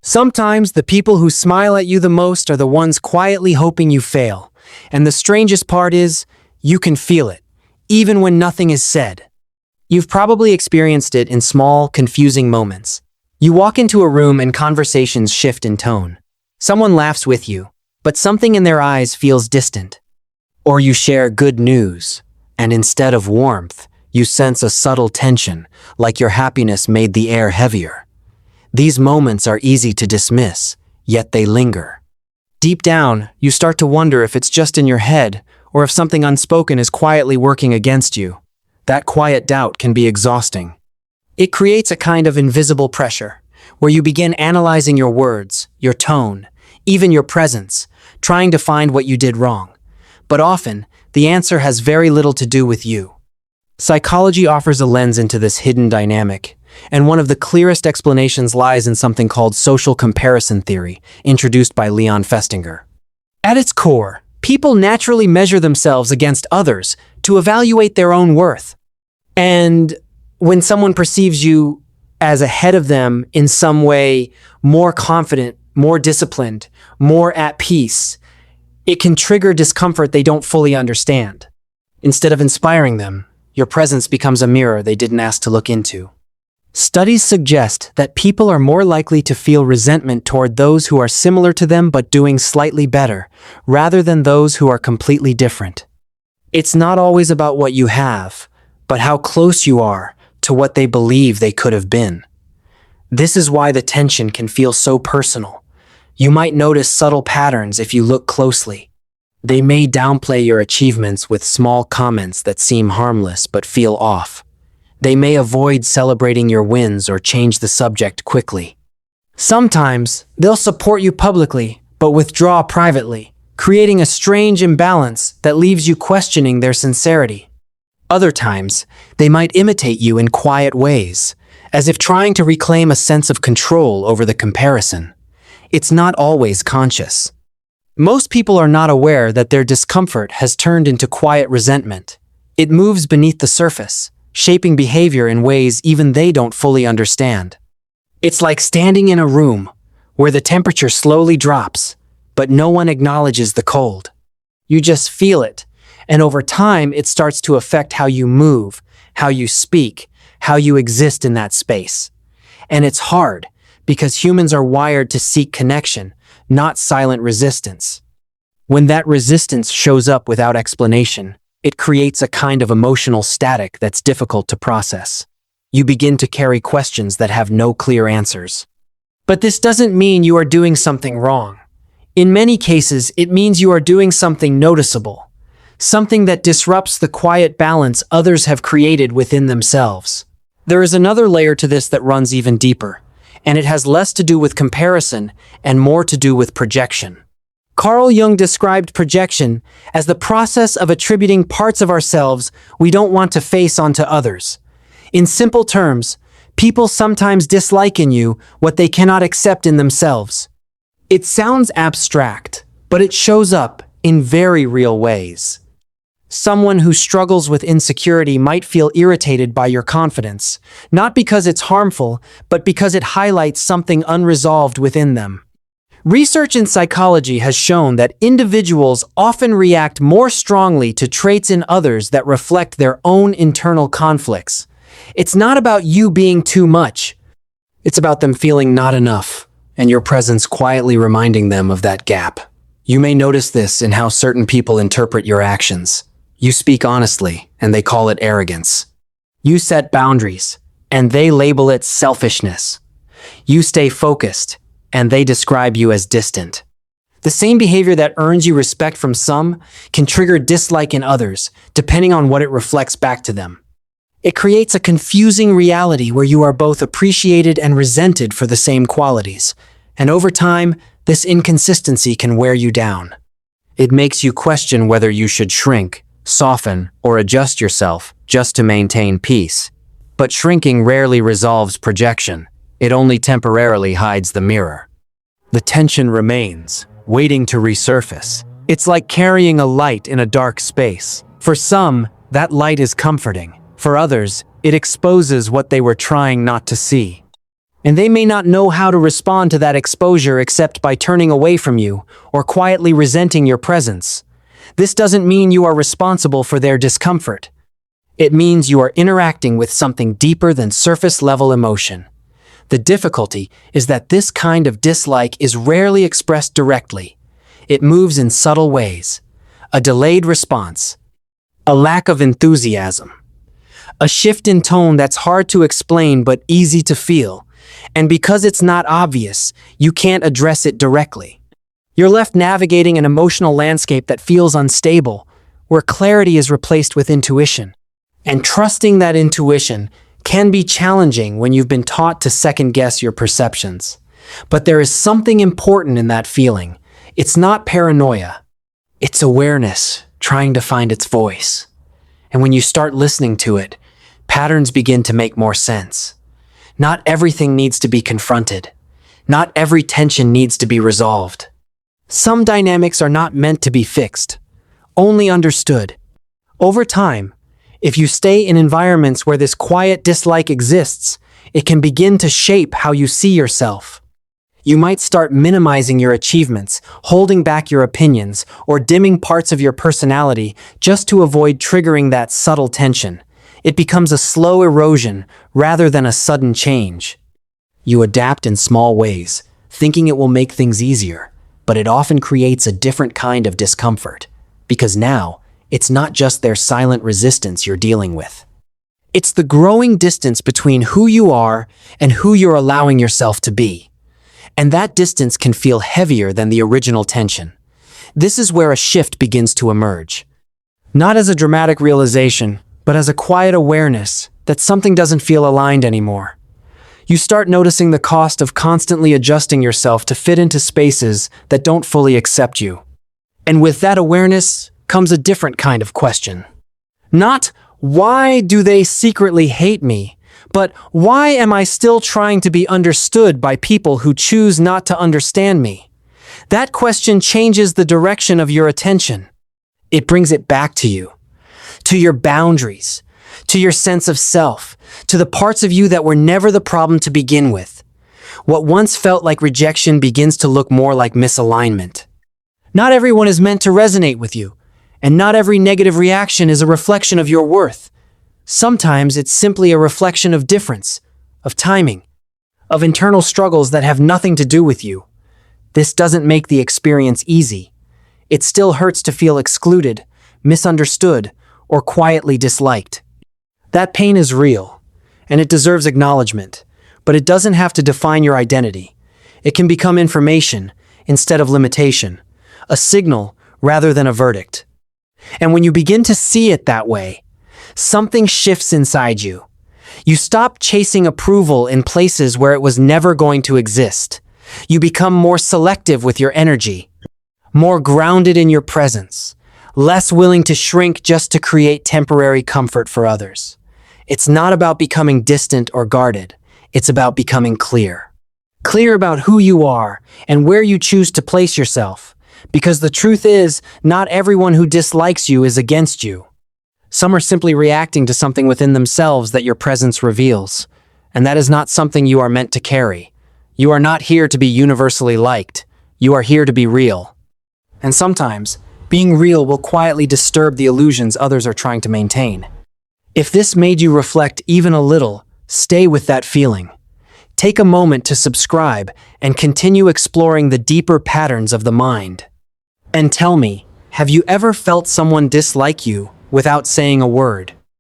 Sometimes the people who smile at you the most are the ones quietly hoping you fail. And the strangest part is, you can feel it, even when nothing is said. You've probably experienced it in small, confusing moments. You walk into a room and conversations shift in tone. Someone laughs with you, but something in their eyes feels distant. Or you share good news, and instead of warmth, you sense a subtle tension, like your happiness made the air heavier. These moments are easy to dismiss, yet they linger. Deep down, you start to wonder if it's just in your head, or if something unspoken is quietly working against you. That quiet doubt can be exhausting. It creates a kind of invisible pressure, where you begin analyzing your words, your tone, even your presence, trying to find what you did wrong. But often, the answer has very little to do with you. Psychology offers a lens into this hidden dynamic, and one of the clearest explanations lies in something called social comparison theory, introduced by Leon Festinger. At its core, people naturally measure themselves against others to evaluate their own worth. And when someone perceives you as ahead of them in some way, more confident, more disciplined, more at peace, it can trigger discomfort they don't fully understand. Instead of inspiring them, your presence becomes a mirror they didn't ask to look into. Studies suggest that people are more likely to feel resentment toward those who are similar to them but doing slightly better, rather than those who are completely different. It's not always about what you have, but how close you are to what they believe they could have been. This is why the tension can feel so personal. You might notice subtle patterns if you look closely. They may downplay your achievements with small comments that seem harmless but feel off. They may avoid celebrating your wins or change the subject quickly. Sometimes, they'll support you publicly, but withdraw privately, creating a strange imbalance that leaves you questioning their sincerity. Other times, they might imitate you in quiet ways, as if trying to reclaim a sense of control over the comparison. It's not always conscious. Most people are not aware that their discomfort has turned into quiet resentment. It moves beneath the surface, shaping behavior in ways even they don't fully understand. It's like standing in a room where the temperature slowly drops, but no one acknowledges the cold. You just feel it, and over time it starts to affect how you move, how you speak, how you exist in that space. And it's hard, because humans are wired to seek connection, not silent resistance. When that resistance shows up without explanation, it creates a kind of emotional static that's difficult to process. You begin to carry questions that have no clear answers. But this doesn't mean you are doing something wrong. In many cases, it means you are doing something noticeable, something that disrupts the quiet balance others have created within themselves. There is another layer to this that runs even deeper, and it has less to do with comparison and more to do with projection. Carl Jung described projection as the process of attributing parts of ourselves we don't want to face onto others. In simple terms, people sometimes dislike in you what they cannot accept in themselves. It sounds abstract, but it shows up in very real ways. Someone who struggles with insecurity might feel irritated by your confidence, not because it's harmful, but because it highlights something unresolved within them. Research in psychology has shown that individuals often react more strongly to traits in others that reflect their own internal conflicts. It's not about you being too much. It's about them feeling not enough, and your presence quietly reminding them of that gap. You may notice this in how certain people interpret your actions. You speak honestly, and they call it arrogance. You set boundaries, and they label it selfishness. You stay focused, and they describe you as distant. The same behavior that earns you respect from some can trigger dislike in others, depending on what it reflects back to them. It creates a confusing reality where you are both appreciated and resented for the same qualities, and over time, this inconsistency can wear you down. It makes you question whether you should shrink, soften, or adjust yourself just to maintain peace. But shrinking rarely resolves projection. It only temporarily hides the mirror. The tension remains, waiting to resurface. It's like carrying a light in a dark space. For some, that light is comforting. For others, it exposes what they were trying not to see. And they may not know how to respond to that exposure except by turning away from you or quietly resenting your presence. This doesn't mean you are responsible for their discomfort. It means you are interacting with something deeper than surface-level emotion. The difficulty is that this kind of dislike is rarely expressed directly. It moves in subtle ways. A delayed response, a lack of enthusiasm, a shift in tone that's hard to explain but easy to feel. And because it's not obvious, you can't address it directly. You're left navigating an emotional landscape that feels unstable, where clarity is replaced with intuition. And trusting that intuition can be challenging when you've been taught to second-guess your perceptions. But there is something important in that feeling. It's not paranoia. It's awareness trying to find its voice. And when you start listening to it, patterns begin to make more sense. Not everything needs to be confronted. Not every tension needs to be resolved. Some dynamics are not meant to be fixed, only understood. Over time, if you stay in environments where this quiet dislike exists, it can begin to shape how you see yourself. You might start minimizing your achievements, holding back your opinions, or dimming parts of your personality just to avoid triggering that subtle tension. It becomes a slow erosion rather than a sudden change. You adapt in small ways, thinking it will make things easier, but it often creates a different kind of discomfort, because now it's not just their silent resistance you're dealing with. It's the growing distance between who you are and who you're allowing yourself to be. And that distance can feel heavier than the original tension. This is where a shift begins to emerge. Not as a dramatic realization, but as a quiet awareness that something doesn't feel aligned anymore. You start noticing the cost of constantly adjusting yourself to fit into spaces that don't fully accept you. And with that awareness comes a different kind of question. Not, why do they secretly hate me? But why am I still trying to be understood by people who choose not to understand me? That question changes the direction of your attention. It brings it back to you, to your boundaries, to your sense of self, to the parts of you that were never the problem to begin with. What once felt like rejection begins to look more like misalignment. Not everyone is meant to resonate with you, and not every negative reaction is a reflection of your worth. Sometimes it's simply a reflection of difference, of timing, of internal struggles that have nothing to do with you. This doesn't make the experience easy. It still hurts to feel excluded, misunderstood, or quietly disliked. That pain is real, and it deserves acknowledgement, but it doesn't have to define your identity. It can become information instead of limitation, a signal rather than a verdict. And when you begin to see it that way, something shifts inside you. You stop chasing approval in places where it was never going to exist. You become more selective with your energy, more grounded in your presence, less willing to shrink just to create temporary comfort for others. It's not about becoming distant or guarded. It's about becoming clear. Clear about who you are and where you choose to place yourself. Because the truth is, not everyone who dislikes you is against you. Some are simply reacting to something within themselves that your presence reveals. And that is not something you are meant to carry. You are not here to be universally liked. You are here to be real. And sometimes, being real will quietly disturb the illusions others are trying to maintain. If this made you reflect even a little, stay with that feeling. Take a moment to subscribe and continue exploring the deeper patterns of the mind. And tell me, have you ever felt someone dislike you without saying a word?